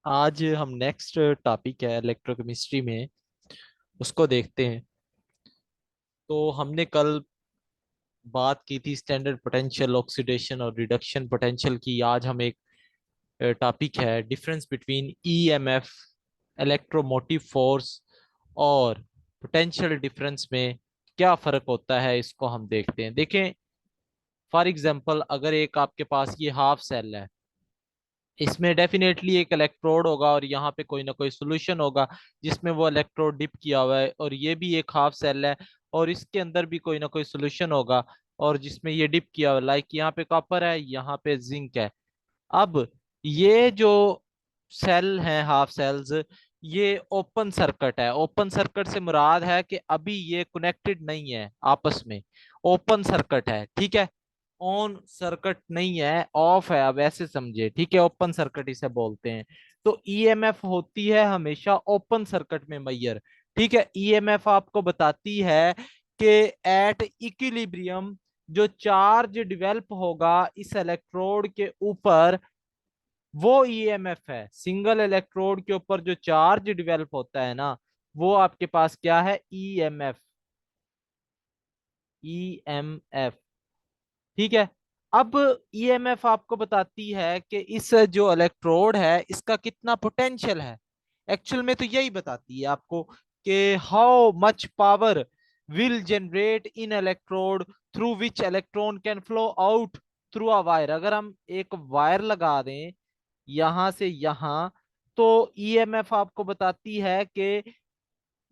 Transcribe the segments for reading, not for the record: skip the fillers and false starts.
आज हम next topic है इलेक्ट्रोकेमिस्ट्री में, उसको देखते हैं। तो हमने कल बात की थी स्टैंडर्ड पोटेंशियल, ऑक्सीडेशन और रिडक्शन पोटेंशियल की। आज हम एक टॉपिक है difference between EMF, electromotive force और पोटेंशियल डिफरेंस में क्या फर्क होता है, इसको हम देखते हैं। देखें, फॉर एग्जांपल अगर एक आपके पास ये हाफ सेल है, इसमें डेफिनेटली एक इलेक्ट्रोड होगा और यहाँ पे कोई ना कोई सोल्यूशन होगा जिसमें वो इलेक्ट्रोड डिप किया हुआ है, और ये भी एक हाफ सेल है और इसके अंदर भी कोई ना कोई सोल्यूशन होगा और जिसमें ये डिप किया हुआ है। लाइक यहाँ पे कॉपर है, यहाँ पे जिंक है। अब ये जो सेल हैं, हाफ सेल्स, ये ओपन सर्किट है। ओपन सर्किट से मुराद है कि अभी ये कनेक्टेड नहीं है आपस में, ओपन सर्किट है, ठीक है। ऑन सर्किट नहीं है, ऑफ है, अब ऐसे समझे, ठीक है। ओपन सर्किट इसे बोलते हैं। तो ईएमएफ होती है हमेशा ओपन सर्किट में मैयर, ठीक है। ईएमएफ आपको बताती है कि एट इक्विलिब्रियम जो चार्ज डिवेल्प होगा इस इलेक्ट्रोड के ऊपर, वो ईएमएफ है। सिंगल इलेक्ट्रोड के ऊपर जो चार्ज डिवेल्प होता है ना, वो आपके पास क्या है, ईएमएफ। ईएमएफ, ठीक है। अब ईएमएफ आपको बताती है कि इस जो इलेक्ट्रोड है इसका कितना पोटेंशियल है। एक्चुअल में तो यही बताती है आपको कि how much power will generate in electrode through which electron can flow out through a wire. अगर हम एक वायर लगा दें यहां से यहां, तो ईएमएफ आपको बताती है कि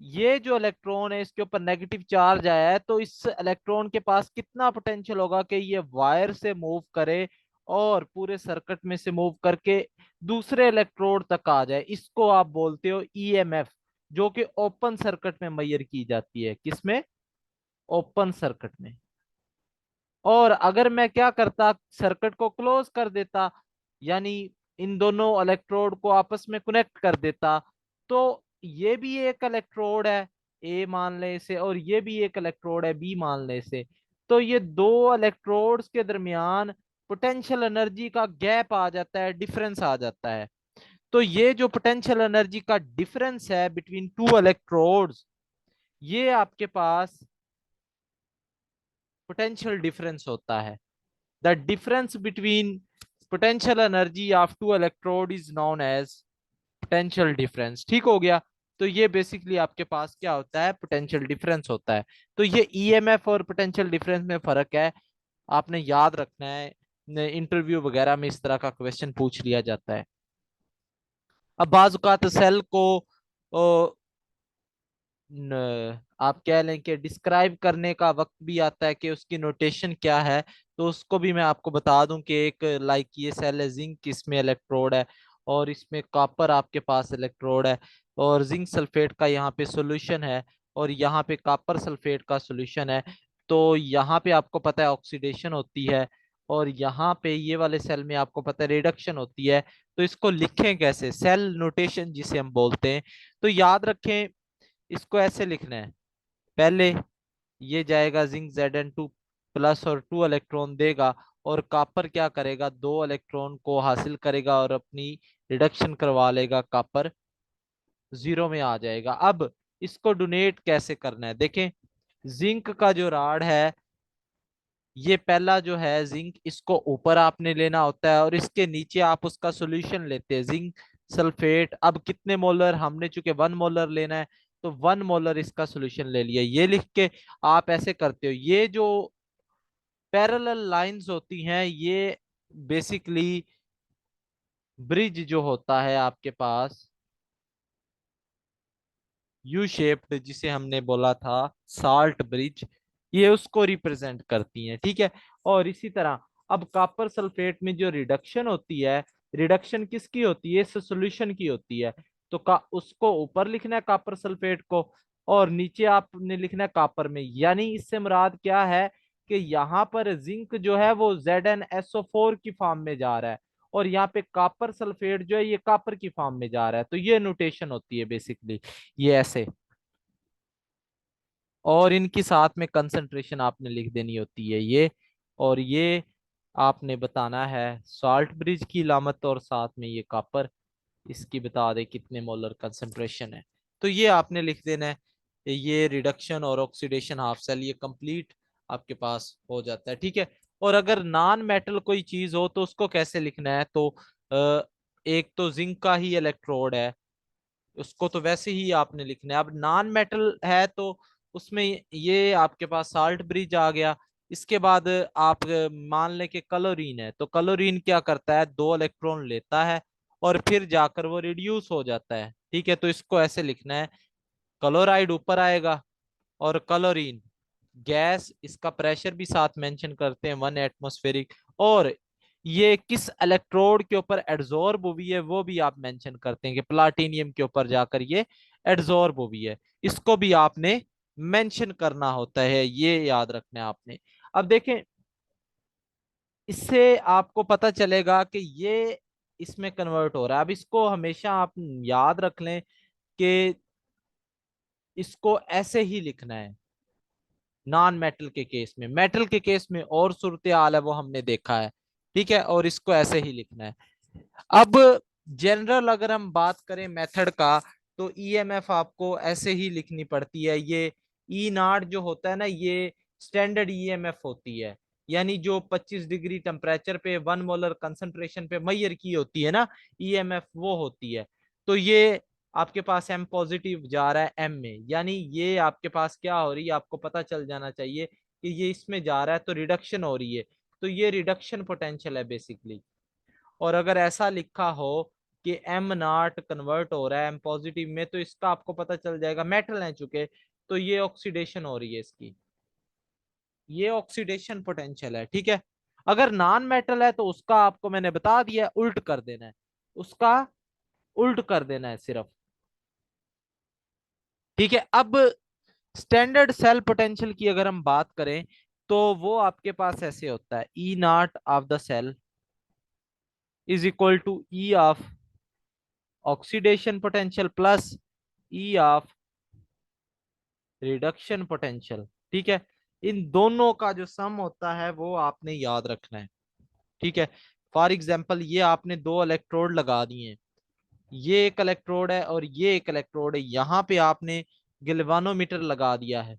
ये जो इलेक्ट्रॉन है इसके ऊपर नेगेटिव चार्ज आया है, तो इस इलेक्ट्रॉन के पास कितना पोटेंशियल होगा कि ये वायर से मूव करे और पूरे सर्किट में से मूव करके दूसरे इलेक्ट्रोड तक आ जाए। इसको आप बोलते हो ईएमएफ, जो कि ओपन सर्किट में मेजर की जाती है। किसमें? ओपन सर्किट में। और अगर मैं क्या करता, सर्किट को क्लोज कर देता, यानी इन दोनों इलेक्ट्रोड को आपस में कनेक्ट कर देता, तो ये भी एक इलेक्ट्रोड है, ए मान ले इसे, और ये भी एक इलेक्ट्रोड है, बी मान ले इसे। तो ये दो इलेक्ट्रोड्स के दरमियान पोटेंशियल एनर्जी का गैप आ जाता है, डिफरेंस आ जाता है। तो ये जो पोटेंशियल एनर्जी का डिफरेंस है बिटवीन टू इलेक्ट्रोड्स, ये आपके पास पोटेंशियल डिफरेंस होता है। The difference between potential energy of two electrode is known as potential difference। ठीक हो गया। तो ये बेसिकली आपके पास क्या होता है, पोटेंशियल डिफरेंस होता है। तो ये ईएमएफ और पोटेंशियल डिफरेंस में फर्क है, आपने याद रखना है। इंटरव्यू वगैरह में इस तरह का क्वेश्चन पूछ लिया जाता है। अब बाज औकात सेल को आप कह लें कि डिस्क्राइब करने का वक्त भी आता है कि उसकी नोटेशन क्या है। तो उसको भी मैं आपको बता दूं कि एक लाइक ये सेल है, जिंक इसमें इलेक्ट्रोड है और इसमें कॉपर आपके पास इलेक्ट्रोड है, और जिंक सल्फेट का यहाँ पे सॉल्यूशन है और यहाँ पे कॉपर सल्फेट का सॉल्यूशन है। तो यहाँ पे आपको पता है ऑक्सीडेशन होती है और यहाँ पे ये वाले सेल में आपको पता है रिडक्शन होती है। तो इसको लिखें कैसे, सेल नोटेशन जिसे हम बोलते हैं। तो याद रखें, इसको ऐसे लिखना है। पहले ये जाएगा जिंक Zn2 प्लस और 2 इलेक्ट्रॉन देगा, और कॉपर क्या करेगा, 2 इलेक्ट्रॉन को हासिल करेगा और अपनी रिडक्शन करवा लेगा, कॉपर जीरो में आ जाएगा। अब इसको डोनेट कैसे करना है, देखें। जिंक का जो राड है, ये पहला जो है जिंक, इसको ऊपर आपने लेना होता है और इसके नीचे आप उसका सॉल्यूशन लेते हैं, जिंक सल्फेट। अब कितने मोलर, हमने चूंकि 1 मोलर लेना है, तो 1 मोलर इसका सॉल्यूशन ले लिया। ये लिख के आप ऐसे करते हो। ये जो पैरेलल लाइंस होती हैं, ये बेसिकली ब्रिज जो होता है आपके पास, यू शेप्ड, जिसे हमने बोला था साल्ट ब्रिज, ये उसको रिप्रेजेंट करती हैं, ठीक है। और इसी तरह अब कॉपर सल्फेट में जो रिडक्शन होती है, रिडक्शन किसकी होती है, इस सॉल्यूशन की होती है। तो का उसको ऊपर लिखना है कॉपर सल्फेट को, और नीचे आपने लिखना है कॉपर में। यानी इससे मुराद क्या है कि यहाँ पर जिंक जो है वो ZnSO4 की फॉर्म में जा रहा है, और यहाँ पे कॉपर सल्फेट जो है ये कॉपर की फॉर्म में जा रहा है। तो ये नोटेशन होती है बेसिकली, ये ऐसे। और इनकी साथ में कंसंट्रेशन आपने लिख देनी होती है ये, और ये आपने बताना है सॉल्ट ब्रिज की लामत और साथ में ये कॉपर। इसकी बता दे कितने मोलर कंसंट्रेशन है। तो ये आपने लिख देना है, ये रिडक्शन और ऑक्सीडेशन हाफ सेल, ये कंप्लीट आपके पास हो जाता है। ठीक है। और अगर नॉन मेटल कोई चीज हो तो उसको कैसे लिखना है, तो एक तो जिंक का ही इलेक्ट्रोड है, उसको तो वैसे ही आपने लिखना है। अब नॉन मेटल है तो उसमें ये आपके पास साल्ट ब्रिज आ गया। इसके बाद आप मान लें कि क्लोरीन है, तो क्लोरीन क्या करता है, 2 इलेक्ट्रॉन लेता है और फिर जाकर वो रिड्यूस हो जाता है। ठीक है, तो इसको ऐसे लिखना है, क्लोराइड ऊपर आएगा और क्लोरीन गैस, इसका प्रेशर भी साथ मेंशन करते हैं 1 एटमॉस्फेरिक, और ये किस इलेक्ट्रोड के ऊपर एड्सॉर्ब हुई है वो भी आप मेंशन करते हैं कि प्लाटिनियम के ऊपर जाकर ये एड्सॉर्ब हुई है। इसको भी आपने मेंशन करना होता है, ये याद रखना है आपने। अब देखें, इससे आपको पता चलेगा कि ये इसमें कन्वर्ट हो रहा है। अब इसको हमेशा आप याद रख लें कि इसको ऐसे ही लिखना है नॉन मेटल के केस में। मेटल के केस में और सूरत हाल है, वो हमने देखा है। ठीक है, और इसको ऐसे ही लिखना है। अब जनरल अगर हम बात करें मेथड का, तो ईएमएफ आपको ऐसे ही लिखनी पड़ती है। ये ई नॉट जो होता है ना, ये स्टैंडर्ड ईएमएफ होती है, यानी जो 25 डिग्री टेम्परेचर पे 1 मोलर कंसंट्रेशन पे मैयर की होती है ना ईएमएफ, वो होती है। तो ये आपके पास एम पॉजिटिव जा रहा है एम में, यानी ये आपके पास क्या हो रही है, आपको पता चल जाना चाहिए कि ये इसमें जा रहा है तो रिडक्शन हो रही है, तो ये रिडक्शन पोटेंशियल है बेसिकली। और अगर ऐसा लिखा हो कि एम नॉट कन्वर्ट हो रहा है एम पॉजिटिव में, तो इसका आपको पता चल जाएगा मेटल है चुके, तो ये ऑक्सीडेशन हो रही है इसकी, ये ऑक्सीडेशन पोटेंशियल है। ठीक है। अगर नॉन मेटल है तो उसका आपको मैंने बता दिया उल्ट कर देना है, उसका उल्ट कर देना है सिर्फ। ठीक है। अब स्टैंडर्ड सेल पोटेंशियल की अगर हम बात करें, तो वो आपके पास ऐसे होता है, E naught of the cell is equal to E of oxidation potential plus E of reduction potential. ठीक है। इन दोनों का जो सम होता है वो आपने याद रखना है। ठीक है। फॉर एग्जाम्पल, ये आपने 2 इलेक्ट्रोड लगा दिए हैं, ये एक इलेक्ट्रोड है और ये एक इलेक्ट्रोड है, यहाँ पे आपने गिलवानोमीटर लगा दिया है।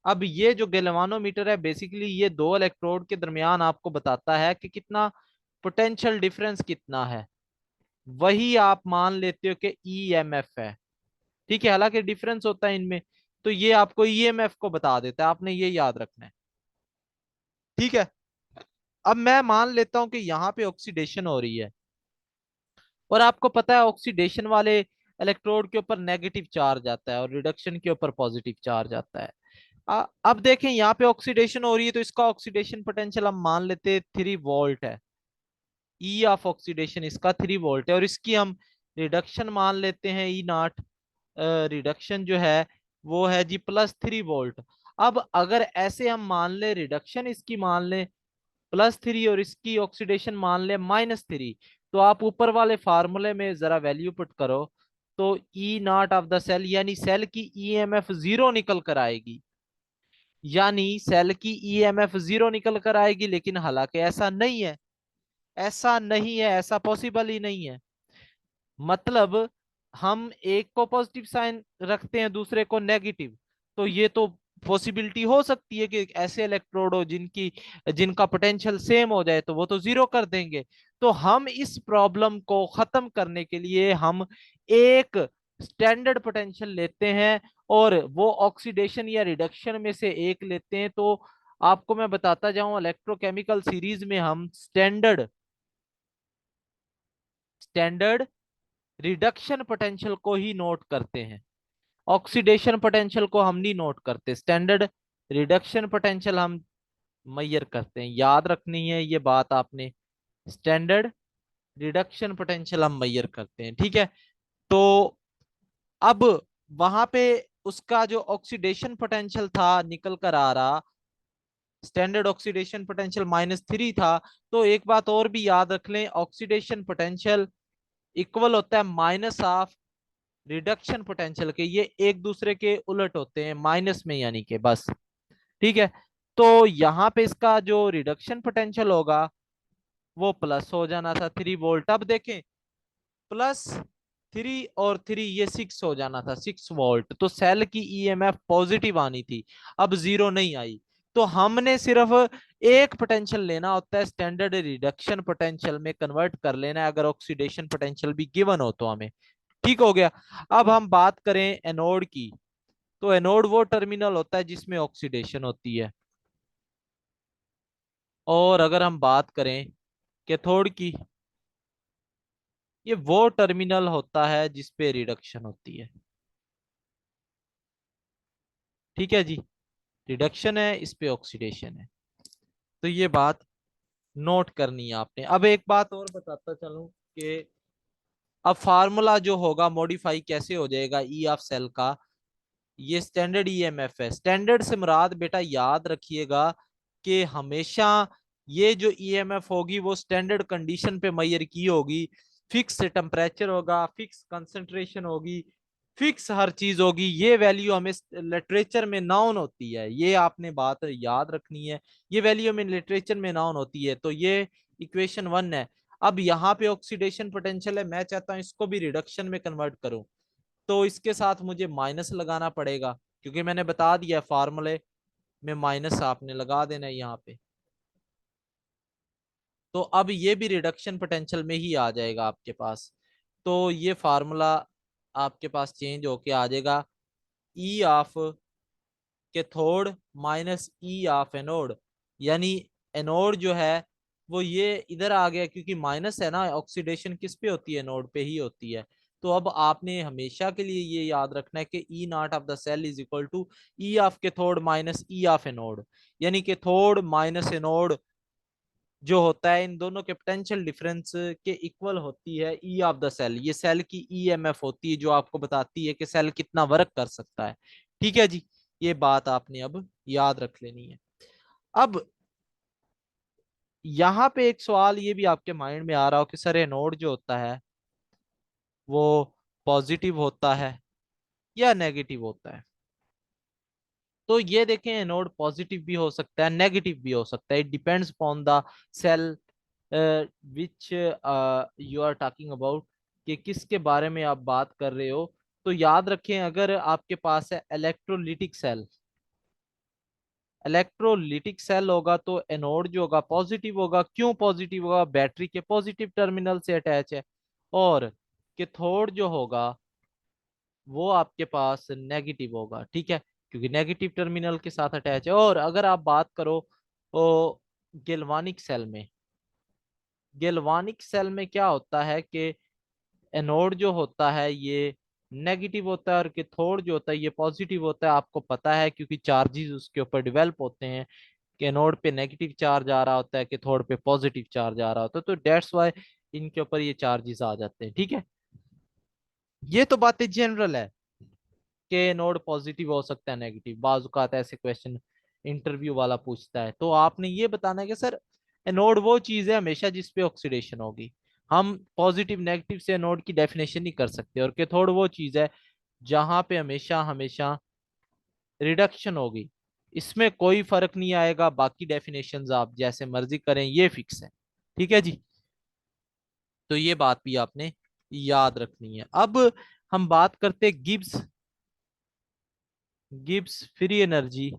अब ये जो गैल्वानोमीटर है बेसिकली ये 2 इलेक्ट्रोड के दरमियान आपको बताता है कि कितना पोटेंशियल डिफरेंस कितना है, वही आप मान लेते हो कि ईएमएफ है। ठीक है, हालांकि डिफरेंस होता है इनमें, तो ये आपको ईएमएफ को बता देता है, आपने ये याद रखना है। ठीक है। अब मैं मान लेता हूं कि यहाँ पे ऑक्सीडेशन हो रही है, और आपको पता है ऑक्सीडेशन वाले इलेक्ट्रोड के ऊपर नेगेटिव चार्ज आता है और रिडक्शन के ऊपर पॉजिटिव चार्ज आता है। अब देखें यहाँ पे ऑक्सीडेशन हो रही है, तो इसका ऑक्सीडेशन पोटेंशियल हम मान लेते हैं 3 वोल्ट है। ई ऑफ ऑक्सीडेशन इसका 3 वोल्ट है, और इसकी हम रिडक्शन मान लेते हैं ई नॉट, रिडक्शन जो है वो है जी +3 वोल्ट। अब अगर ऐसे हम मान ले रिडक्शन इसकी मान ले +3 और इसकी ऑक्सीडेशन मान ले -3, तो आप ऊपर वाले फार्मूले में जरा वैल्यू पुट करो, तो ई नॉट ऑफ द सेल यानी सेल की ईएमएफ 0 निकल कर आएगी, यानी सेल की ईएमएफ 0 निकल कर आएगी। लेकिन हालांकि ऐसा नहीं है, ऐसा नहीं है, ऐसा पॉसिबल ही नहीं है। मतलब हम एक को पॉजिटिव साइन रखते हैं दूसरे को नेगेटिव, तो ये तो पॉसिबिलिटी हो सकती है कि ऐसे इलेक्ट्रोड हो जिनकी जिनका पोटेंशियल सेम हो जाए, तो वो तो 0 कर देंगे। तो हम इस प्रॉब्लम को खत्म करने के लिए हम एक स्टैंडर्ड पोटेंशियल लेते हैं और वो ऑक्सीडेशन या रिडक्शन में से एक लेते हैं। तो आपको मैं बताता जाऊं, इलेक्ट्रोकेमिकल सीरीज में हम स्टैंडर्ड स्टैंडर्ड रिडक्शन पोटेंशियल को ही नोट करते हैं, ऑक्सीडेशन पोटेंशियल को हम नहीं नोट करते। स्टैंडर्ड रिडक्शन पोटेंशियल हम मैयर करते हैं, याद रखनी है ये बात आपने, स्टैंडर्ड रिडक्शन पोटेंशियल हम मैयर करते हैं। ठीक है। तो अब वहां पे उसका जो ऑक्सीडेशन पोटेंशियल था निकल कर आ रहा, स्टैंडर्ड ऑक्सीडेशन पोटेंशियल -3 था। तो एक बात और भी याद रख लें, ऑक्सीडेशन पोटेंशियल इक्वल होता है माइनस ऑफ रिडक्शन पोटेंशियल के, ये एक दूसरे के उलट होते हैं माइनस में, यानी कि बस। ठीक है। तो यहाँ पे इसका जो रिडक्शन पोटेंशियल होगा वो प्लस हो जाना था 3 वोल्ट। अब देखें +3 और 3 ये 6 हो जाना था, 6 वोल्ट। तो सेल की ईएमएफ पॉजिटिव आनी थी, अब 0 नहीं आई। तो हमने सिर्फ एक पोटेंशियल लेना होता है, स्टैंडर्ड रिडक्शन पोटेंशियल में कन्वर्ट कर लेना है, अगर ऑक्सीडेशन पोटेंशियल भी गिवन हो तो हमें। ठीक हो गया। अब हम बात करें एनोड की, तो एनोड वो टर्मिनल होता है जिसमें ऑक्सीडेशन होती है। और अगर हम बात करें कैथोड की, ये वो टर्मिनल होता है जिसपे रिडक्शन होती है। ठीक है जी, रिडक्शन है, इस पे ऑक्सीडेशन है। तो ये बात नोट करनी है आपने। अब एक बात और बताता चलूं कि अब फार्मूला जो होगा मॉडिफाई कैसे हो जाएगा ई ऑफ सेल का। ये स्टैंडर्ड ईएमएफ है। स्टैंडर्ड से मुराद बेटा याद रखिएगा कि हमेशा ये जो ईएमएफ होगी वो स्टैंडर्ड कंडीशन पे मेजर की होगी। फिक्स टेम्परेचर होगा, फिक्स कंसंट्रेशन होगी, फिक्स हर चीज होगी। ये वैल्यू हमें लिटरेचर में नाउन होती है, ये आपने बात याद रखनी है। ये वैल्यू हमें लिटरेचर में नाउन होती है। तो ये इक्वेशन 1 है। अब यहाँ पे ऑक्सीडेशन पोटेंशियल है, मैं चाहता हूं इसको भी रिडक्शन में कन्वर्ट करूं, तो इसके साथ मुझे माइनस लगाना पड़ेगा, क्योंकि मैंने बता दिया फार्मूले में माइनस आपने लगा देना है यहाँ पे। तो अब ये भी रिडक्शन पोटेंशियल में ही आ जाएगा आपके पास। तो ये फार्मूला आपके पास चेंज होके आ जाएगा, E of cathode minus E of anode. यानी एनोड जो है वो ये इधर आ गया, क्योंकि माइनस है ना, ऑक्सीडेशन किस पे होती है, एनोड पे ही होती है। तो अब आपने हमेशा के लिए ये याद रखना है कि E naught of the cell is equal to E of cathode minus E of anode. यानी कैथोड माइनस एनोड जो होता है, इन दोनों के पोटेंशियल डिफरेंस के इक्वल होती है ई ऑफ द सेल। ये सेल की ईएमएफ होती है जो आपको बताती है कि सेल कितना वर्क कर सकता है। ठीक है जी, ये बात आपने अब याद रख लेनी है। अब यहाँ पे एक सवाल ये भी आपके माइंड में आ रहा हो कि सर एनोड जो होता है वो पॉजिटिव होता है या नेगेटिव होता है। तो ये देखें, एनोड पॉजिटिव भी हो सकता है, नेगेटिव भी हो सकता है। It depends upon the cell which you are talking about, कि किसके बारे में आप बात कर रहे हो। तो याद रखें, अगर आपके पास है इलेक्ट्रोलिटिक सेल, इलेक्ट्रोलिटिक सेल होगा तो एनोड जो होगा पॉजिटिव होगा। क्यों पॉजिटिव होगा? बैटरी के पॉजिटिव टर्मिनल से अटैच है। और कैथोड जो होगा वो आपके पास नेगेटिव होगा। ठीक है, क्योंकि नेगेटिव टर्मिनल के साथ अटैच है। और अगर आप बात करो तो गैल्वानिक सेल में, गैल्वानिक सेल में क्या होता है कि एनोड जो होता है ये नेगेटिव होता है और कैथोड जो होता है ये पॉजिटिव होता है। आपको पता है क्योंकि चार्जेस उसके ऊपर डेवलप होते हैं कि एनोड पे नेगेटिव चार्ज आ रहा होता है, कैथोड पे पॉजिटिव चार्ज आ रहा होता है। तो डेट्स वाई इनके ऊपर ये चार्जेस आ जाते हैं। ठीक है, ये तो बातें जनरल है कि नोड पॉजिटिव हो सकता है, नेगेटिव। बाज़ औक़ात ऐसे क्वेश्चन इंटरव्यू वाला पूछता है, तो आपने ये बताना है कि सर एनोड वो चीज है हमेशा जिसपे ऑक्सीडेशन होगी। हम पॉजिटिव नेगेटिव से एनोड की डेफिनेशन नहीं कर सकते। और कैथोड वो चीज है जहां पे हमेशा हमेशा रिडक्शन होगी, इसमें कोई फर्क नहीं आएगा। बाकी डेफिनेशंस आप जैसे मर्जी करें, ये फिक्स है। ठीक है जी, तो ये बात भी आपने याद रखनी है। अब हम बात करते हैं गिब्स, गिब्स फ्री एनर्जी।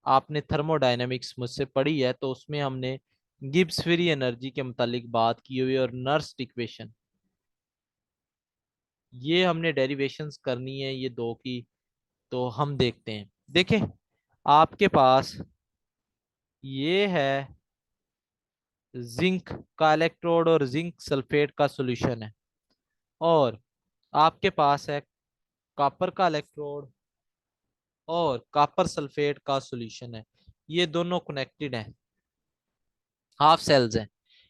आपने थर्मोडायनेमिक्स मुझसे पढ़ी है, तो उसमें हमने गिब्स फ्री एनर्जी के मुतालिक बात की हुई, और नर्स्ट इक्वेशन ये हमने डेरिवेशंस करनी है ये दो की। तो हम देखते हैं, देखें आपके पास ये है जिंक का इलेक्ट्रोड और जिंक सल्फेट का सॉल्यूशन है, और आपके पास है कॉपर का इलेक्ट्रोड और कॉपर सल्फेट का सॉल्यूशन है। ये दोनों कनेक्टेड हैं, हाफ सेल्स हैं।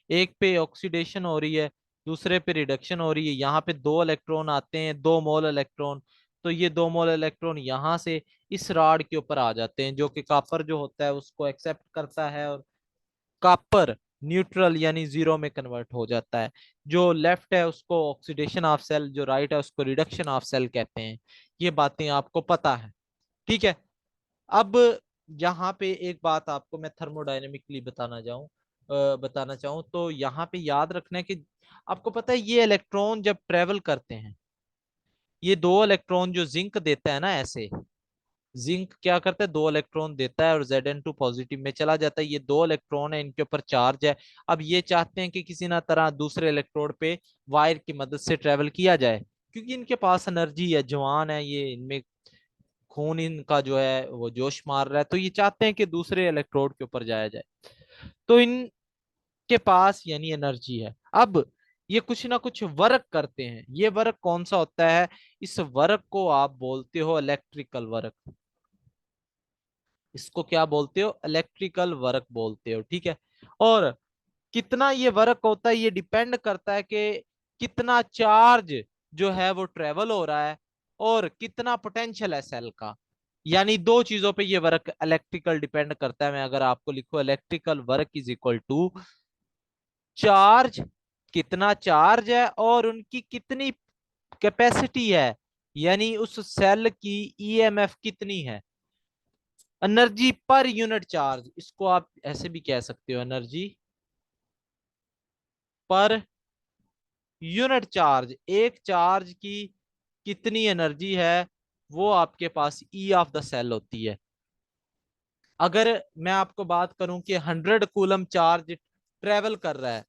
एक पे ऑक्सीडेशन हो रही है, दूसरे पे रिडक्शन हो रही है। यहाँ पे 2 इलेक्ट्रॉन आते हैं, 2 मोल इलेक्ट्रॉन। तो ये 2 मोल इलेक्ट्रॉन यहाँ से इस रॉड के ऊपर आ जाते हैं, जो कि कॉपर जो होता है उसको एक्सेप्ट करता है, और कॉपर न्यूट्रल यानी जीरो में कन्वर्ट हो जाता है। जो लेफ्ट है उसको ऑक्सीडेशन ऑफ सेल, जो राइट है उसको रिडक्शन ऑफ सेल कहते हैं। ये बातें आपको पता है। ठीक है, अब यहाँ पे एक बात आपको मैं थर्मोडायनेमिकली बताना जाऊं, बताना चाहूँ तो यहाँ पे याद रखना है कि आपको पता है ये इलेक्ट्रॉन जब ट्रेवल करते हैं, ये दो इलेक्ट्रॉन जो जिंक देता है ना, ऐसे जिंक क्या करता है, दो इलेक्ट्रॉन देता है और Zn2 पॉजिटिव में चला जाता है। ये दो इलेक्ट्रॉन है, इनके ऊपर चार्ज है। अब ये चाहते हैं कि किसी ना तरह दूसरे इलेक्ट्रोड पे वायर की मदद से ट्रेवल किया जाए, क्योंकि इनके पास एनर्जी है, जवान है ये, इनमें खून इनका जो है वो जोश मार रहा है, तो ये चाहते हैं कि दूसरे इलेक्ट्रोड के ऊपर जाया जाए। तो इनके पास यानी एनर्जी है। अब ये कुछ ना कुछ वर्क करते हैं। ये वर्क कौन सा होता है? इस वर्क को आप बोलते हो इलेक्ट्रिकल वर्क। इसको क्या बोलते हो? इलेक्ट्रिकल वर्क बोलते हो, ठीक है। और कितना ये वर्क होता है, ये डिपेंड करता है कि कितना चार्ज जो है वो ट्रेवल हो रहा है और कितना पोटेंशियल है सेल का। यानी दो चीजों पे ये वर्क इलेक्ट्रिकल डिपेंड करता है। मैं अगर आपको लिखूं electrical work is equal to charge, कितना चार्ज है और उनकी कितनी कैपेसिटी है, यानी उस सेल की ईएमएफ कितनी है, एनर्जी पर यूनिट चार्ज। इसको आप ऐसे भी कह सकते हो, एनर्जी पर यूनिट चार्ज। एक चार्ज की कितनी एनर्जी है, वो आपके पास ई ऑफ द सेल होती है। अगर मैं आपको बात करूं कि 100 कूलम चार्ज ट्रेवल कर रहा है,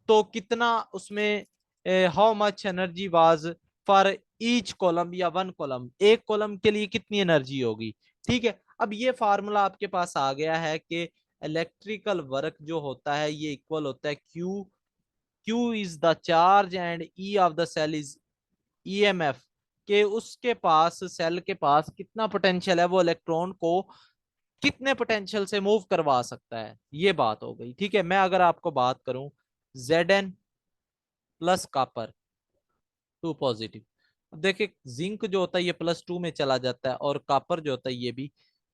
तो कितना उसमें, how much energy was for each column, या वन कॉलम, एक कॉलम के लिए कितनी एनर्जी होगी। ठीक है, अब ये फार्मूला आपके पास आ गया है कि इलेक्ट्रिकल वर्क जो होता है ये इक्वल होता है Q. Q is the charge and E of the cell is EMF, के उसके पास, सेल के पास कितना पोटेंशियल है, वो इलेक्ट्रॉन को कितने पोटेंशियल से मूव करवा सकता है। ये बात हो गई, ठीक है। मैं अगर आपको बात करूं Zn प्लस कॉपर 2 पॉजिटिव, अब देखिए जिंक जो होता है ये +2 में चला जाता है और कॉपर जो होता है ये भी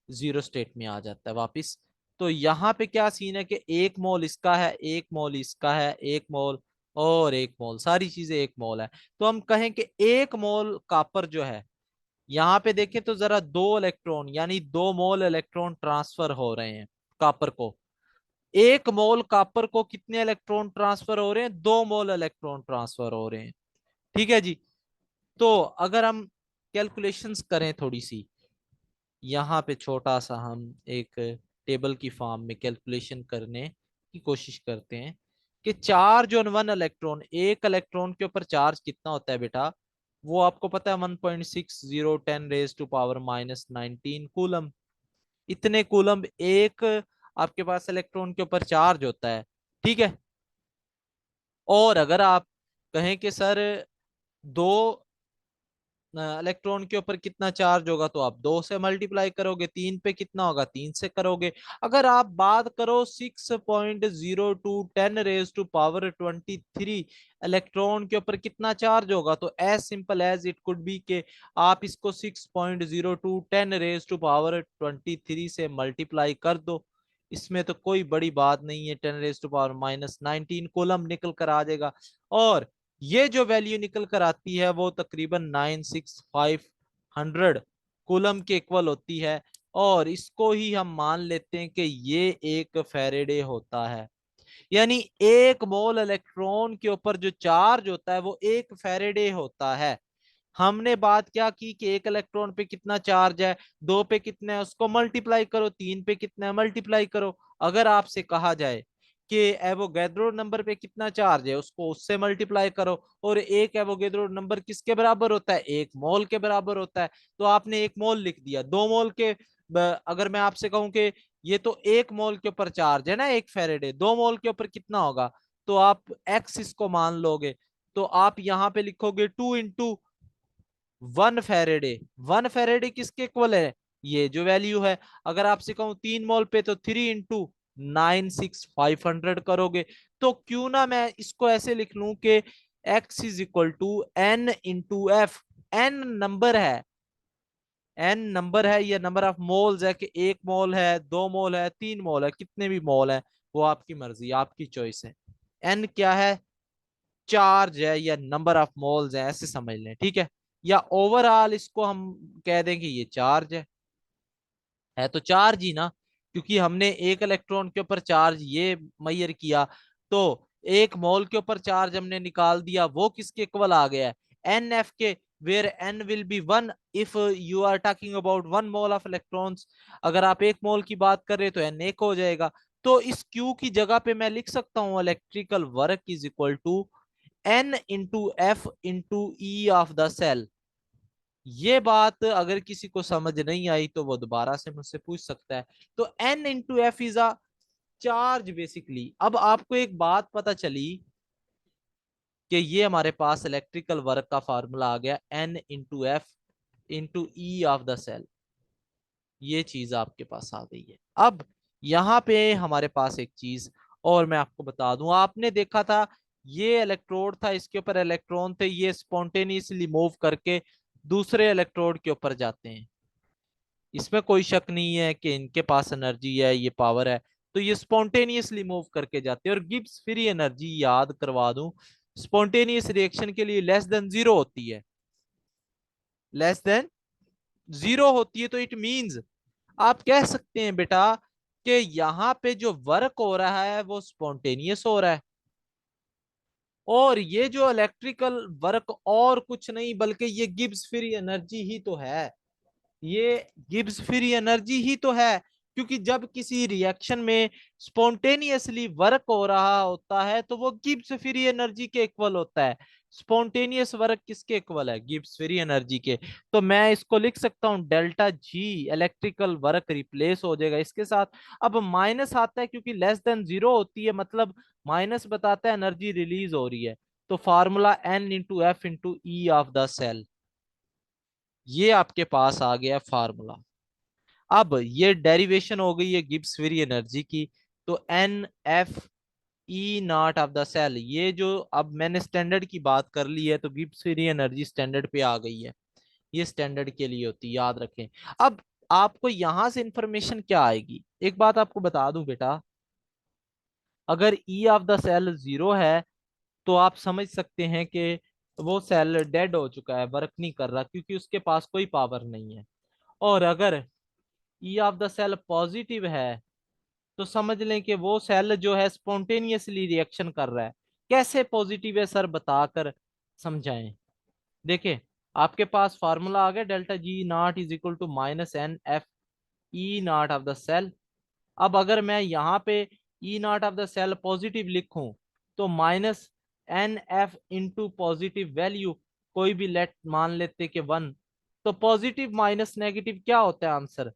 जीरो स्टेट में आ जाता है वापिस। तो यहाँ पे क्या सीन है कि एक मोल इसका है, एक मोल इसका है, एक मोल और एक मोल, सारी चीजें एक मोल है। तो हम कहें कि एक मोल कॉपर जो है, यहाँ पे देखें तो जरा दो इलेक्ट्रॉन यानी 2 मोल इलेक्ट्रॉन ट्रांसफर हो रहे हैं कॉपर को। एक मोल कॉपर को कितने इलेक्ट्रॉन ट्रांसफर हो रहे हैं? 2 मोल इलेक्ट्रॉन ट्रांसफर हो रहे हैं, ठीक है जी। तो अगर हम कैलकुलेशंस करें थोड़ी सी, यहाँ पे छोटा सा हम एक टेबल की फॉर्म में कैलकुलेशन करने की कोशिश करते हैं कि चार्ज ऑन वन इलेक्ट्रॉन, एक इलेक्ट्रॉन के ऊपर चार्ज कितना होता है बेटा? वो आपको पता है 1.6010⁻⁻19 कूलम। इतने कूलम एक आपके पास इलेक्ट्रॉन के ऊपर चार्ज होता है, ठीक है। और अगर आप कहें कि सर दो इलेक्ट्रॉन के ऊपर कितना चार्ज होगा, तो आप 2 से मल्टीप्लाई करोगे। 3 पे कितना होगा? 3 से करोगे। अगर आप बात करो 6.02 10⁻23 इलेक्ट्रॉन के ऊपर कितना चार्ज होगा, तो as simple as it could be के आप इसको 6.02 10⁻23 से मल्टीप्लाई कर दो। इसमें तो कोई बड़ी बात नहीं है, 10⁻⁻19 कूलम निकल कर आ जाएगा। और ये जो वैल्यू निकल कर आती है वो तकरीबन 96500 कूलम के इक्वल होती है। और इसको ही हम मान लेते हैं कि ये एक फेरेडे होता है। यानी एक मोल इलेक्ट्रॉन के ऊपर जो चार्ज होता है वो एक फेरेडे होता है। हमने बात क्या की कि एक इलेक्ट्रॉन पे कितना चार्ज है, दो पे कितना है उसको मल्टीप्लाई करो, तीन पे कितना है मल्टीप्लाई करो। अगर आपसे कहा जाए कि एवोगैड्रो नंबर पे कितना चार्ज है, उसको उससे मल्टीप्लाई करो। और एक एवोगैड्रो नंबर किसके बराबर होता है? 1 मोल के बराबर होता है। तो आपने 1 मोल लिख दिया। 2 मोल के अगर मैं आपसे कहूं कि ये तो 1 मोल के ऊपर चार्ज है ना, एक फेरेडे, 2 मोल के ऊपर कितना होगा, तो आप एक्स इसको मान लोगे। तो आप यहाँ पे लिखोगे 2 × 1 फेरेडे। 1 फेरेडे किसके इक्वल है? ये जो वैल्यू है। अगर आपसे कहूं 3 मोल पे, तो 3 × 96500 करोगे। तो क्यों ना मैं इसको ऐसे लिख लूं कि x is equal to n × f। n number है, n नंबर है, ये नंबर ऑफ मोल्स है कि 1 मोल है, 2 मोल है, 3 मोल है, कितने भी मोल है वो आपकी मर्जी, आपकी चॉइस है। n क्या है? चार्ज है या नंबर ऑफ मोल्स है, ऐसे समझ लें, ठीक है। या ओवरऑल इसको हम कह दें कि ये चार्ज है तो चार्ज ही ना। क्योंकि हमने एक इलेक्ट्रॉन के ऊपर चार्ज ये मेजर किया, तो एक मोल के ऊपर चार्ज हमने निकाल दिया, वो किसके इक्वल आ गया है, एन एफ के, where N will be one if you are talking about one mole of electrons. अगर आप एक मोल की बात कर रहे हो तो एन एक हो जाएगा। तो इस क्यू की जगह पे मैं लिख सकता हूं electrical work is equal to N into F into E of the cell. ये बात अगर किसी को समझ नहीं आई तो वो दोबारा से मुझसे पूछ सकता है। तो N into F is a charge basically. अब आपको एक बात पता चली कि ये हमारे पास इलेक्ट्रिकल वर्क का फार्मूला आ गया, N into F into E of the cell. ये चीज आपके पास आ गई है। अब यहाँ पे हमारे पास एक चीज और मैं आपको बता दूं, आपने देखा था ये इलेक्ट्रोड था, इसके ऊपर इलेक्ट्रॉन थे, ये स्पॉन्टेनियसली मूव करके दूसरे इलेक्ट्रोड के ऊपर जाते हैं। इसमें कोई शक नहीं है कि इनके पास एनर्जी है, ये पावर है, तो ये स्पॉन्टेनियसली मूव करके जाते हैं। और गिब्स फ्री एनर्जी याद करवा दूं, स्पॉन्टेनियस रिएक्शन के लिए लेस देन जीरो होती है, लेस देन जीरो होती है। तो इट मींस आप कह सकते हैं बेटा कि यहां पे जो वर्क हो रहा है वो स्पॉन्टेनियस हो रहा है, और ये जो इलेक्ट्रिकल वर्क और कुछ नहीं बल्कि ये गिब्स फ्री एनर्जी ही तो है, ये गिब्स फ्री एनर्जी ही तो है। क्योंकि जब किसी रिएक्शन में स्पॉन्टेनियसली वर्क हो रहा होता है तो वो गिब्स फ्री एनर्जी के इक्वल होता है। स्पॉन्टेनियस वर्क किसके इक्वल है, गिब्स फ्री एनर्जी के। तो मैं इसको लिख सकता हूं delta G, electrical work replace हो जाएगा इसके साथ। अब माइनस आता है क्योंकि लेस देन जीरो होती है, मतलब माइनस बताता है एनर्जी रिलीज हो रही है। तो formula N into F into E of the cell, ये आपके पास आ गया फार्मूला। अब ये डेरिवेशन हो गई है गिब्स फ्री एनर्जी की। तो N F E naught of the cell, ये जो अब मैंने स्टैंडर्ड की बात कर ली है तो गिब्स फ्री एनर्जी स्टैंडर्ड पे आ गई है, ये स्टैंडर्ड के लिए होती है, याद रखें। अब आपको यहां से इंफॉर्मेशन क्या आएगी, एक बात आपको बता दूं बेटा, अगर E of the cell zero है तो आप समझ सकते हैं कि वो सेल डेड हो चुका है, वर्क नहीं कर रहा, क्योंकि उसके पास कोई पावर नहीं है। और अगर E of the cell positive है तो समझ लें कि वो सेल जो है स्पॉन्टेनियसली रिएक्शन कर रहा है। कैसे पॉजिटिव है सर, बताकर समझाएं। देखिए, आपके पास फार्मूला आ गया, delta G naught is equal to minus N F E naught of the cell. अब अगर मैं यहाँ पे E naught of the cell positive लिखूं तो minus N F into positive value, कोई भी लेट मान लेते कि वन, तो पॉजिटिव माइनस नेगेटिव क्या होता है आंसर,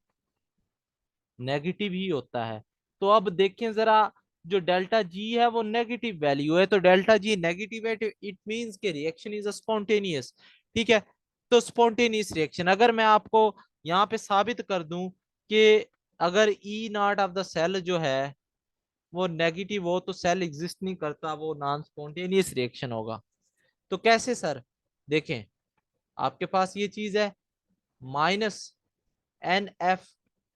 नेगेटिव ही होता है। तो अब देखें जरा, जो डेल्टा जी है वो नेगेटिव वैल्यू है, तो डेल्टा जी नेगेटिव है, इट मींस के रिएक्शन इज स्पॉन्टेनियस। ठीक है, तो स्पॉन्टेनियस रिएक्शन अगर मैं आपको यहाँ पे साबित कर दूं कि अगर ई नॉट ऑफ द सेल जो है वो नेगेटिव हो तो सेल एग्जिस्ट नहीं करता, वो नॉन स्पॉन्टेनियस रिएक्शन होगा। तो कैसे सर, देखें, आपके पास ये चीज है minus N F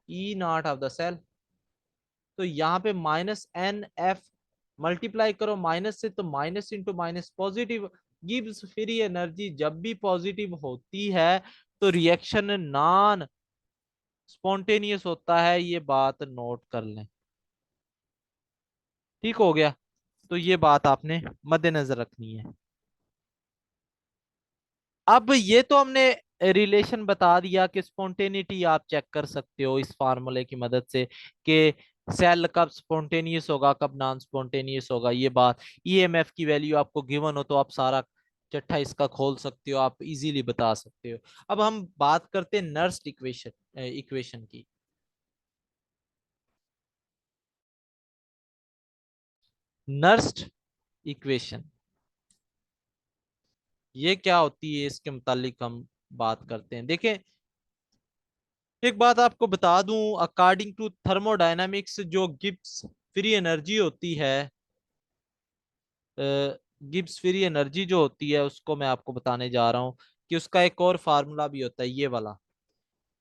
E naught of the cell, तो यहाँ पे माइनस एन एफ मल्टीप्लाई करो माइनस से, तो minus into minus positive. Gibbs free energy जब भी पॉजिटिव होती है तो रिएक्शन नॉन स्पॉन्टेनियस होता है, ये बात नोट कर लें। ठीक हो गया, तो ये बात आपने मद्देनजर रखनी है। अब ये तो हमने रिलेशन बता दिया कि स्पॉन्टेनिटी आप चेक कर सकते हो इस फार्मूले की मदद से कि सेल कब स्पॉन्टेनियस होगा कब नॉन स्पॉन्टेनियस होगा। ये बात, ईएमएफ की वैल्यू आपको गिवन हो तो आप सारा चट्टा इसका खोल सकते हो, आप इजीली बता सकते हो। अब हम बात करते हैं नर्स्ट इक्वेशन इक्वेशन की। नर्स्ट इक्वेशन ये क्या होती है, इसके मुतालिक हम बात करते हैं। देखें, एक बात आपको बता दूं, अकॉर्डिंग टू थर्मोडायनामिक्स जो गिब्स फ्री एनर्जी होती है, गिब्स फ्री एनर्जी जो होती है उसको मैं आपको बताने जा रहा हूं कि उसका एक और फार्मूला भी होता है ये वाला,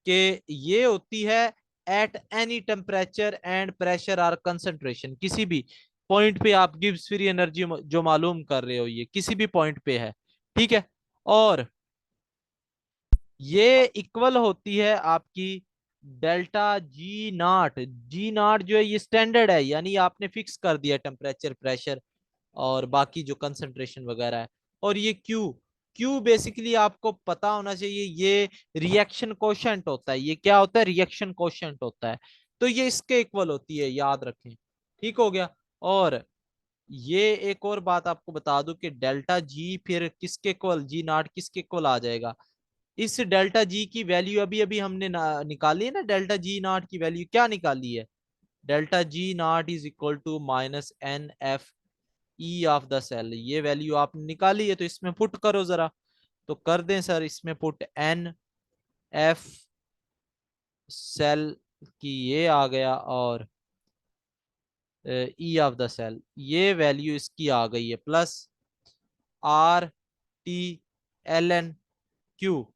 कि ये होती है at any temperature and pressure or concentration. किसी भी पॉइंट पे आप गिब्स फ्री एनर्जी जो मालूम कर रहे हो ये किसी भी पॉइंट पे है, ठीक है। और ये इक्वल होती है आपकी डेल्टा जी नॉट जो है ये स्टैंडर्ड है, यानी आपने फिक्स कर दिया टेम्परेचर, प्रेशर और बाकी जो कंसंट्रेशन वगैरह है। और ये क्यू, क्यू बेसिकली आपको पता होना चाहिए, ये रिएक्शन कोशेंट होता है। ये क्या होता है? रिएक्शन कोशेंट होता है। तो ये इसके इक्वल होती है, याद रखें। ठीक हो गया। और ये एक और बात आपको बता दूं कि डेल्टा जी फिर किसके इक्वल, जी नॉट किसके इक्वल आ जाएगा? इस डेल्टा जी की वैल्यू अभी अभी हमने निकाली है ना, डेल्टा जी नॉट की वैल्यू क्या निकाली है? Delta G naught is equal to minus N F E of the cell. ये वैल्यू आपने निकाली है, तो इसमें पुट करो जरा। तो कर दें सर इसमें पुट, एन एफ सेल की ये आ गया, और ई ऑफ द सेल ये वैल्यू इसकी आ गई है, plus R T L N Q.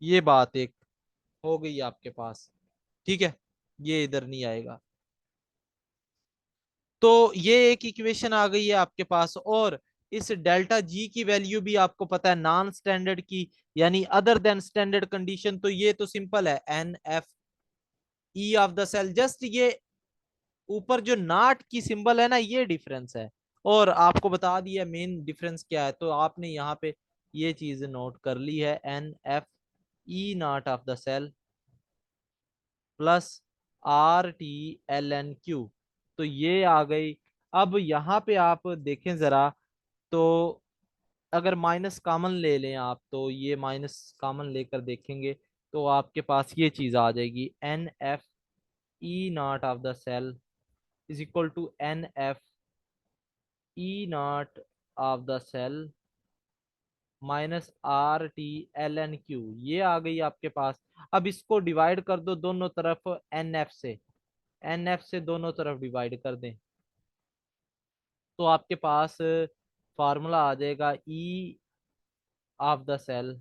ये बात एक हो गई आपके पास। ठीक है, ये इधर नहीं आएगा। तो ये एक इक्वेशन आ गई है आपके पास। और इस डेल्टा जी की वैल्यू भी आपको पता है नॉन स्टैंडर्ड की, यानी अदर देन स्टैंडर्ड कंडीशन। तो ये तो सिंपल है, N F E of the cell. Just ये ऊपर जो नॉट की सिंबल है ना, ये डिफरेंस है। और आपको बता दिया मेन डिफरेंस क्या है, तो आपने यहाँ पे ये चीज नोट कर ली है, N F E naught of the cell plus R T L N Q. तो ये आ गई। अब यहाँ पे आप देखें जरा, तो अगर माइनस कॉमन ले लें आप, तो ये माइनस कॉमन लेकर देखेंगे तो आपके पास ये चीज आ जाएगी, N F E naught of the cell is equal to N F E naught of the cell minus R T L N Q. ये आ गई आपके पास। अब इसको डिवाइड कर दो दोनों तरफ एन एफ से, एन एफ से दोनों तरफ डिवाइड कर दें, तो आपके पास फार्मूला आ जाएगा, E of the cell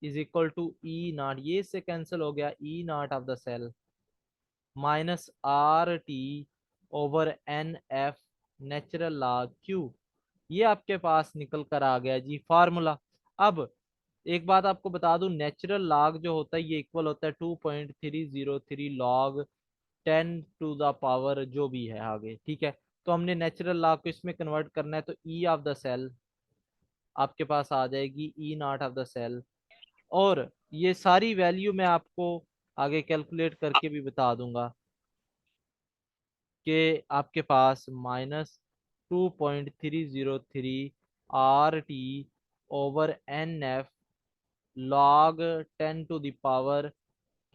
is equal to E naught, ये से कैंसिल हो गया, E naught of the cell minus R T over n F natural log Q. ये आपके पास निकल कर आ गया जी फार्मूला। अब एक बात आपको बता दूं, नेचुरल लॉग जो होता है ये इक्वल होता है 2.303 लॉग 10 टू द पावर जो भी है आगे। ठीक है, तो हमने नेचुरल लॉग को इसमें कन्वर्ट करना है, तो ई ऑफ द सेल आपके पास आ जाएगी ई नॉट ऑफ द सेल। और ये सारी वैल्यू मैं आपको आगे कैलकुलेट करके भी बता दूंगा कि आपके पास minus 2.303 R T over n F log 10 to the power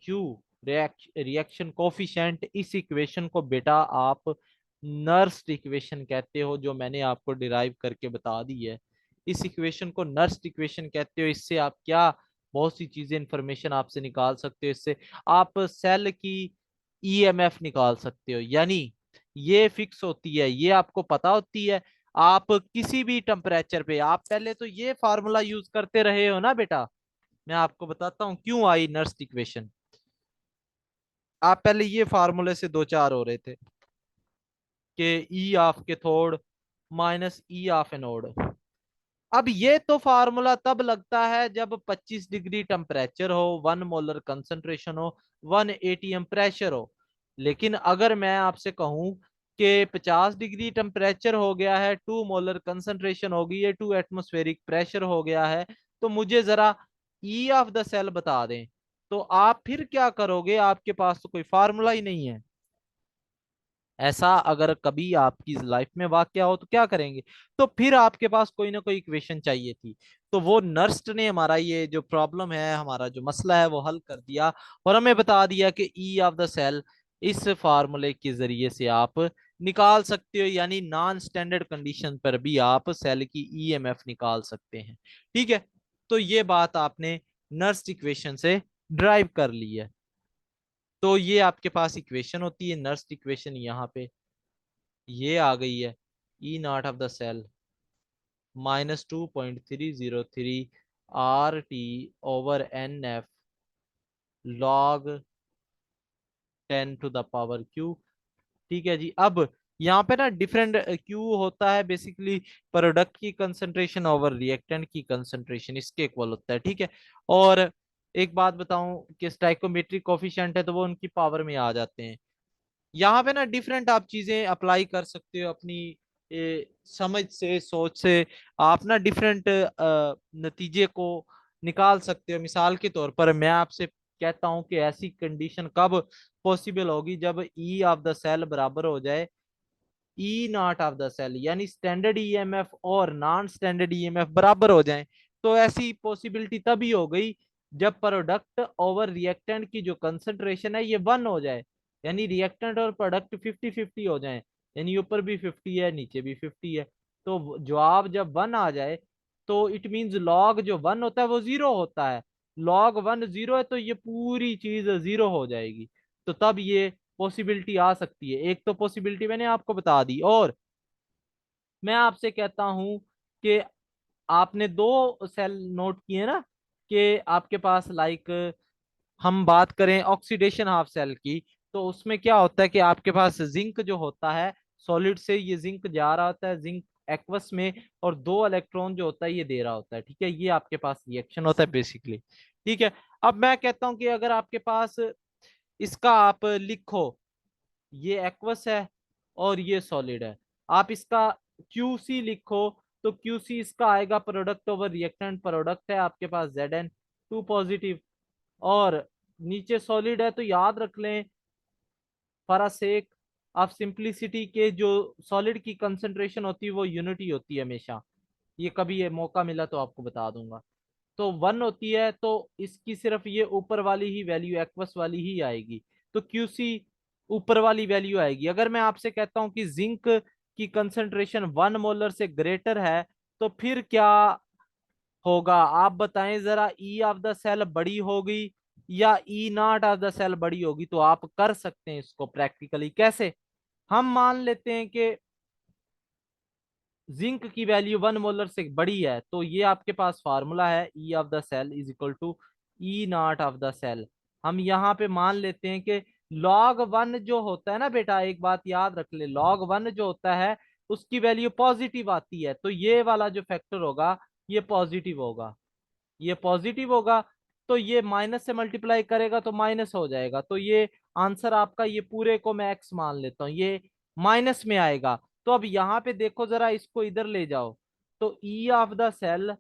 Q reaction coefficient. इस इक्वेशन को बेटा आप नर्स्ड इक्वेशन कहते हो, जो मैंने आपको डिराइव करके बता दी है। इस इक्वेशन को नर्स्ड इक्वेशन कहते हो। इससे आप क्या बहुत सी चीजें इंफॉर्मेशन आपसे निकाल सकते हो। इससे आप सेल की ईएमएफ निकाल सकते हो, यानी ये फिक्स होती है, ये आपको पता होती है। आप किसी भी टेम्परेचर पे, आप पहले तो ये फार्मूला यूज करते रहे हो ना बेटा। मैं आपको बताता हूँ क्यों आई नर्स्ड इक्वेशन। आप पहले ये फार्मूले से दो चार हो रहे थे कि ई of cathode minus E of anode. अब ये तो फार्मूला तब लगता है जब 25 डिग्री टेम्परेचर हो, 1 मोलर कंसंट्रेशन हो, 1 atm प्रेशर हो। लेकिन अगर मैं आपसे कहूं कि 50 डिग्री टेम्परेचर हो गया है, 2 मोलर कंसंट्रेशन हो गई है, 2 एटमोस्फेरिक प्रेशर हो गया है, तो मुझे जरा ई ऑफ द सेल बता दें। तो आप फिर क्या करोगे? आपके पास तो कोई फार्मूला ही नहीं है। ऐसा अगर कभी आपकी लाइफ में वाकया हो तो क्या करेंगे? तो फिर आपके पास कोई ना कोई इक्वेशन चाहिए थी। तो वो नर्स्ट ने हमारा ये जो प्रॉब्लम है, हमारा जो मसला है, वो हल कर दिया और हमें बता दिया कि ई ऑफ द सेल इस फार्मूले के जरिए से आप निकाल सकते हो, यानी नॉन स्टैंडर्ड कंडीशन पर भी आप सेल की ईएमएफ निकाल सकते हैं। ठीक है, तो ये बात आपने नर्स्ट इक्वेशन से ड्राइव कर ली है। तो ये आपके पास इक्वेशन होती है, नर्स्ट इक्वेशन यहाँ पे ये आ गई है, E naught of the cell minus 2.303 R T over n F log 10 to the power Q. ठीक है जी। अब यहाँ पे ना डिफरेंट क्यू होता है, बेसिकली प्रोडक्ट की कंसंट्रेशन ओवर रिएक्टेंट की कंसंट्रेशन इसके इक्वल होता है। ठीक है, और एक बात बताऊं कि स्टाइकोमेट्रिक कोफिशिएंट है तो वो उनकी पावर में आ जाते हैं। यहाँ पे ना डिफरेंट आप चीजें अप्लाई कर सकते हो अपनी समझ से, सोच से। आप ना डिफरेंट नतीजे को निकाल सकते हो। मिसाल के तौर पर मैं आपसे कहता हूं कि ऐसी कंडीशन कब पॉसिबल होगी जब ई ऑफ द सेल बराबर हो जाए ई नॉट ऑफ द सेल, यानी स्टैंडर्ड ईएमएफ और नॉन स्टैंडर्ड ईएमएफ बराबर हो जाएं। तो ऐसी पॉसिबिलिटी तभी हो गई जब प्रोडक्ट ओवर रिएक्टेंट की जो कंसंट्रेशन है ये 1 हो जाए, यानी रिएक्टेंट और प्रोडक्ट 50-50 हो जाए, यानी ऊपर भी 50 है नीचे भी 50 है। तो जवाब जब 1 आ जाए तो इट मींस लॉग जो 1 होता है वो 0 होता है। लॉग 1 0 है तो ये पूरी चीज 0 हो जाएगी। तो तब ये पॉसिबिलिटी आ सकती है। एक तो पॉसिबिलिटी मैंने आपको बता दी, और मैं आपसे कहता हूं कि आपने दो सेल नोट किए ना, कि आपके पास लाइक हम बात करें ऑक्सीडेशन हाफ सेल की, तो उसमें क्या होता है कि आपके पास जिंक जो होता है सॉलिड से, ये जिंक जा रहा होता है जिंक एक्वस में, और 2 इलेक्ट्रॉन जो होता है ये दे रहा होता है। ठीक है, ये आपके पास रिएक्शन होता है बेसिकली। ठीक है, अब मैं कहता हूं कि अगर आपके पास इसका आप लिखो, ये एक्वस है और ये सॉलिड है, आप इसका क्यूसी लिखो, तो क्यूसी इसका आएगा प्रोडक्ट ओवर रिएक्टेंट, प्रोडक्ट है आपके पास Zn 2 पॉजिटिव, और नीचे सॉलिड है तो याद रख लें for a sake of simplicity के जो सॉलिड की कंसंट्रेशन होती है वो यूनिटी होती है हमेशा। ये कभी ये मौका मिला तो आपको बता दूंगा। तो 1 होती है तो इसकी सिर्फ ये ऊपर वाली ही वैल्यू एक्वस वाली ही आएगी, तो क्यूसी ऊपर वाली वैल्यू आएगी। अगर मैं आपसे कहता हूं कि जिंक की कंसंट्रेशन 1 मोलर से ग्रेटर है तो फिर क्या होगा आप बताएं जरा, ई ऑफ द सेल बड़ी होगी या ई नॉट ऑफ द सेल बड़ी होगी? तो आप कर सकते हैं इसको प्रैक्टिकली कैसे। हम मान लेते हैं कि जिंक की वैल्यू 1 मोलर से बड़ी है, तो ये आपके पास फार्मूला है E of the cell is equal to E naught of the cell. हम यहाँ पे मान लेते हैं कि log 1 जो होता है ना बेटा, एक बात याद रख ले, log 1 जो होता है उसकी वैल्यू पॉजिटिव आती है, तो ये वाला जो फैक्टर होगा ये पॉजिटिव होगा, ये पॉजिटिव होगा। तो ये माइनस से मल्टीप्लाई करेगा तो माइनस हो जाएगा, तो ये आंसर आपका, ये पूरे को मैं एक्स मान लेता हूँ, ये माइनस में आएगा। तो अब यहाँ पे देखो जरा, इसको इधर ले जाओ, तो E of the cell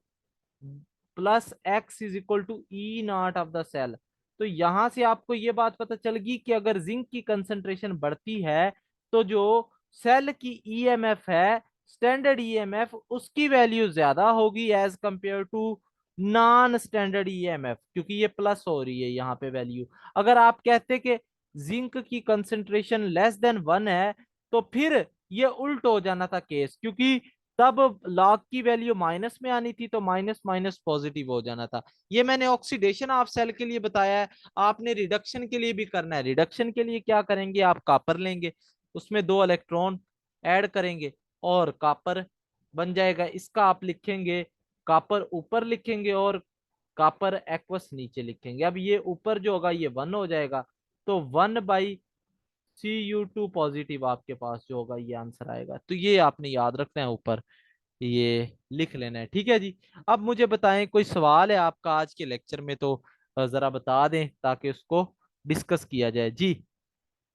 plus X is equal to E naught of the cell. तो यहां से आपको ये बात पता चल गई कि अगर जिंक की कंसंट्रेशन बढ़ती है तो जो सेल की ईएमएफ है, स्टैंडर्ड ईएमएफ, उसकी वैल्यू ज्यादा होगी as compare to non standard EMF, क्योंकि ये प्लस हो रही है यहाँ पे वैल्यू। अगर आप कहते कि जिंक की कंसंट्रेशन लेस देन 1 है तो फिर ये उल्ट हो जाना था केस, क्योंकि तब लॉग की वैल्यू माइनस में आनी थी तो माइनस माइनस पॉजिटिव हो जाना था। ये मैंने ऑक्सीडेशन ऑफ सेल के लिए बताया है। आपने रिडक्शन के लिए भी करना है। रिडक्शन के लिए क्या करेंगे, आप कॉपर लेंगे, उसमें 2 इलेक्ट्रॉन ऐड करेंगे और कॉपर बन जाएगा। इसका आप लिखेंगे कॉपर ऊपर लिखेंगे और कॉपर एक्वस नीचे लिखेंगे। अब ये ऊपर जो होगा ये 1 हो जाएगा, तो 1/Cu2 पॉजिटिव आपके पास जो होगा ये आंसर आएगा। तो ये आपने याद रखना है, ऊपर ये लिख लेना है। ठीक है जी। अब मुझे बताएं कोई सवाल है आपका आज के लेक्चर में तो जरा बता दें ताकि उसको डिस्कस किया जाए जी।